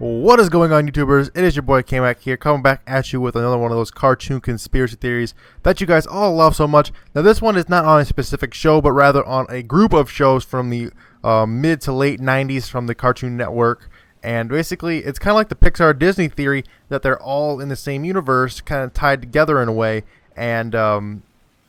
What is going on, YouTubers? It is your boy K-Mac here, coming back at you with another one of those cartoon conspiracy theories that you guys all love so much. Now, this one is not on a specific show, but rather on a group of shows from the mid to late 90s from the Cartoon Network. And basically, it's kind of like the Pixar Disney theory that they're all in the same universe, kind of tied together in a way. And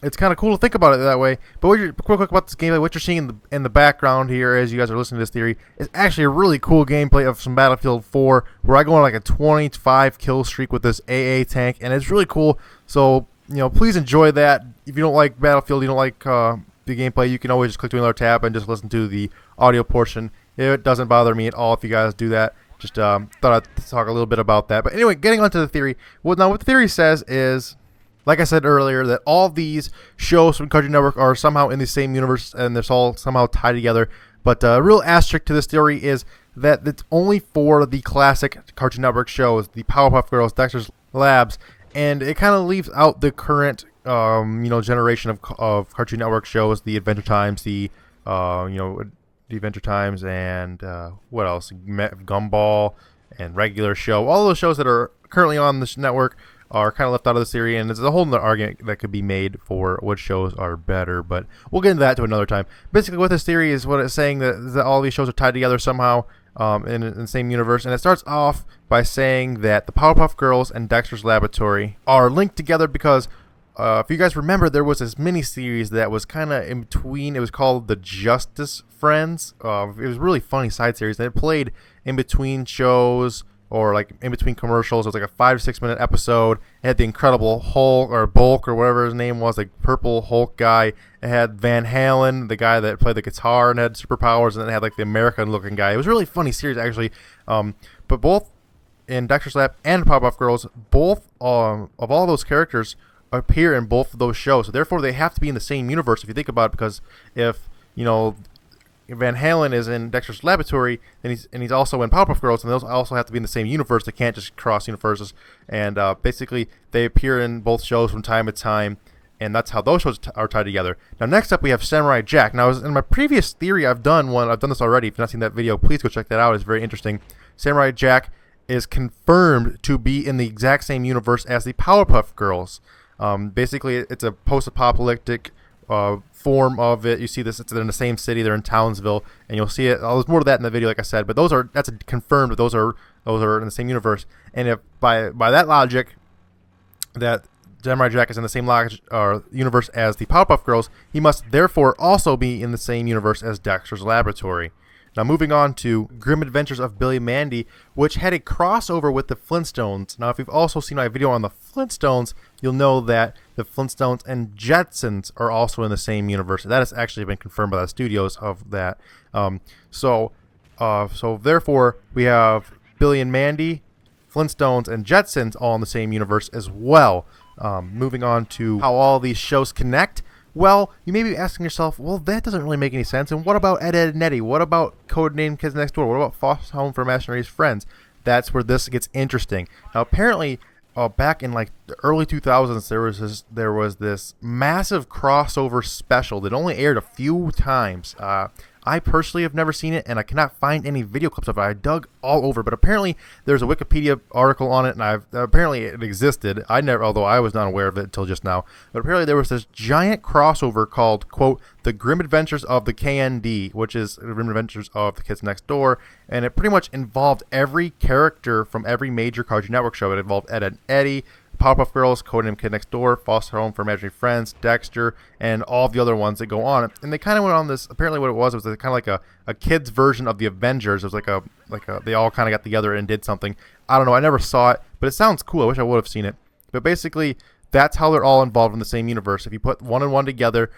it's kind of cool to think about it that way. But quick about this gameplay, what you're seeing in the background here as you guys are listening to this theory is actually a really cool gameplay of some Battlefield 4 where I go on like a 25 kill streak with this AA tank, and it's really cool. So, please enjoy that. If you don't like Battlefield, you don't like the gameplay, you can always just click to another tab and just listen to the audio portion. It doesn't bother me at all if you guys do that. Just thought I'd talk a little bit about that. But anyway, getting onto the theory. What the theory says is, like I said earlier, that all these shows from Cartoon Network are somehow in the same universe and they're all somehow tied together. But a real asterisk to this theory is that it's only for the classic Cartoon Network shows, the Powerpuff Girls, Dexter's Labs, and it kind of leaves out the current, generation of Cartoon Network shows, the Adventure Times, the Adventure Times, and what else? Gumball and Regular Show. All those shows that are currently on this network are kind of left out of the series, and there's a whole other argument that could be made for which shows are better, but we'll get into that to another time. Basically, what this theory is, what it's saying that all these shows are tied together somehow in the same universe, and it starts off by saying that the Powerpuff Girls and Dexter's Laboratory are linked together because if you guys remember, there was this mini-series that was kind of in between. It was called The Justice Friends. It was a really funny side series, and it played in between shows or like in between commercials. It was like a 5 to 6 minute episode. It had the Incredible Hulk or Bulk or whatever his name was, like Purple Hulk guy. It had Van Halen, the guy that played the guitar and had superpowers, and then it had like the American-looking guy. It was a really funny series actually. But both in Dexter's Lab and Powerpuff Girls, both of all those characters appear in both of those shows. So therefore, they have to be in the same universe if you think about it. Because if Van Halen is in Dexter's Laboratory, and he's also in Powerpuff Girls, and those also have to be in the same universe. They can't just cross universes. And basically, they appear in both shows from time to time, and that's how those shows are tied together. Now, next up, we have Samurai Jack. Now, in my previous theory, I've done this already. If you've not seen that video, please go check that out. It's very interesting. Samurai Jack is confirmed to be in the exact same universe as the Powerpuff Girls. Basically, it's a post-apocalyptic form of it. You see this, it's in the same city, they're in Townsville, and you'll see it. There's more to that in the video, like I said, but that's confirmed that those are in the same universe. And if by that logic, that Samurai Jack is in the same universe as the Powerpuff Girls, he must therefore also be in the same universe as Dexter's Laboratory. Now, moving on to Grim Adventures of Billy and Mandy, which had a crossover with the Flintstones. Now, if you've also seen my video on the Flintstones, you'll know that the Flintstones and Jetsons are also in the same universe. That has actually been confirmed by the studios of that. So therefore, we have Billy and Mandy, Flintstones, and Jetsons all in the same universe as well. Moving on to how all these shows connect. Well, you may be asking yourself, well, that doesn't really make any sense. And what about Ed, Edd, and Eddy? What about Codename Kids Next Door? What about Foster Home for Imaginary Friends? That's where this gets interesting. Now, apparently, back in like the early 2000s, there was this massive crossover special that only aired a few times. I personally have never seen it, and I cannot find any video clips of it. I dug all over, but apparently there's a Wikipedia article on it, and apparently it existed. Although I was not aware of it until just now. But apparently there was this giant crossover called, quote, The Grim Adventures of the KND, which is the Grim Adventures of the Kids Next Door, and it pretty much involved every character from every major Cartoon Network show. It involved Ed, Edd, and Eddy, Powerpuff Girls, Codename Kid Next Door, Foster Home for Imaginary Friends, Dexter, and all the other ones that go on. And they kind of went on this. Apparently, what it was kind of like a kids version of the Avengers. It was like a they all kind of got together and did something. I don't know. I never saw it, but it sounds cool. I wish I would have seen it. But basically, that's how they're all involved in the same universe. If you put one and one together,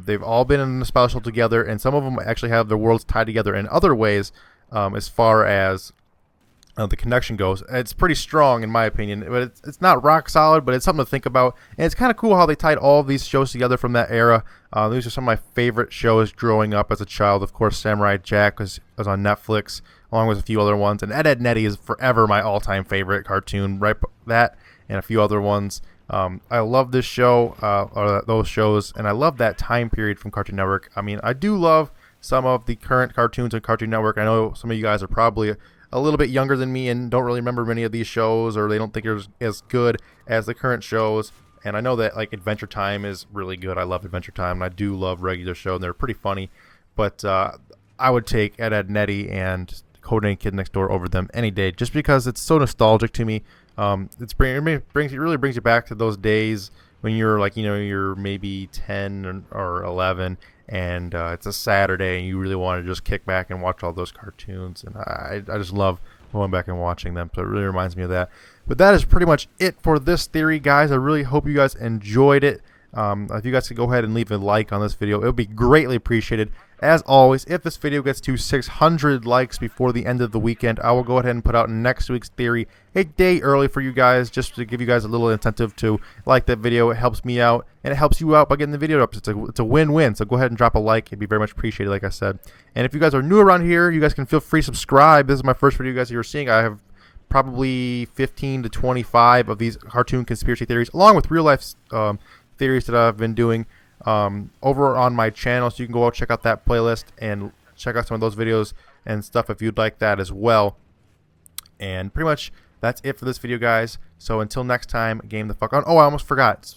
they've all been in a special together, and some of them actually have their worlds tied together in other ways, as far as the connection goes. It's pretty strong in my opinion, but it's not rock solid, but it's something to think about. And it's kind of cool how they tied all of these shows together from that era. These are some of my favorite shows growing up as a child. Of course, Samurai Jack was on Netflix, along with a few other ones. And Ed, Edd, and Eddy is forever my all-time favorite cartoon, right? That and a few other ones. I love this show, or those shows, and I love that time period from Cartoon Network. I mean, I do love some of the current cartoons on Cartoon Network. I know some of you guys are probably a little bit younger than me and don't really remember many of these shows, or they don't think they're as good as the current shows. And I know that like Adventure Time is really good. I love Adventure Time, and I do love regular show, and they're pretty funny. But I would take Ed, Edd n Eddy and Codename Kid Next Door over them any day, just because it's so nostalgic to me. It really brings you back to those days when you're like, you're maybe 10 or 11, and it's a Saturday, and you really want to just kick back and watch all those cartoons. And I just love going back and watching them, so it really reminds me of that. But that is pretty much it for this theory, guys. I really hope you guys enjoyed it. If you guys could go ahead and leave a like on this video, it would be greatly appreciated. As always, if this video gets to 600 likes before the end of the weekend, I will go ahead and put out next week's theory a day early for you guys, just to give you guys a little incentive to like that video. It helps me out, and it helps you out by getting the video up. It's a win-win, so go ahead and drop a like. It'd be very much appreciated, like I said. And if you guys are new around here, you guys can feel free to subscribe. This is my first video you guys are seeing. I have probably 15 to 25 of these cartoon conspiracy theories, along with real-life theories that I've been doing over on my channel, so you can go out, check out that playlist and check out some of those videos and stuff if you'd like that as well. And pretty much that's it for this video, guys. So until next time, game the fuck on. Oh, I almost forgot.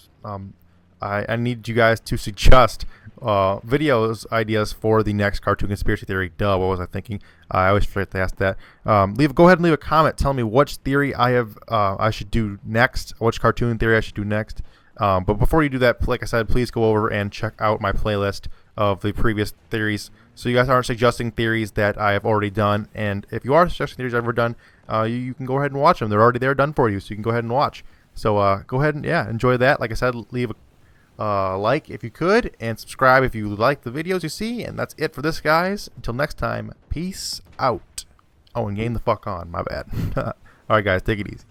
I need you guys to suggest videos ideas for the next cartoon conspiracy theory. Duh, what was I thinking? I always forget to ask that. Go ahead and leave a comment telling me which theory I should do next, which cartoon theory I should do next. But before you do that, like I said, please go over and check out my playlist of the previous theories, so you guys aren't suggesting theories that I have already done. And if you are suggesting theories I've ever done, you can go ahead and watch them. They're already there, done for you, so you can go ahead and watch. So go ahead and enjoy that. Like I said, leave a like if you could, and subscribe if you like the videos you see. And that's it for this, guys. Until next time, peace out. Oh, and game the fuck on. My bad. All right, guys, take it easy.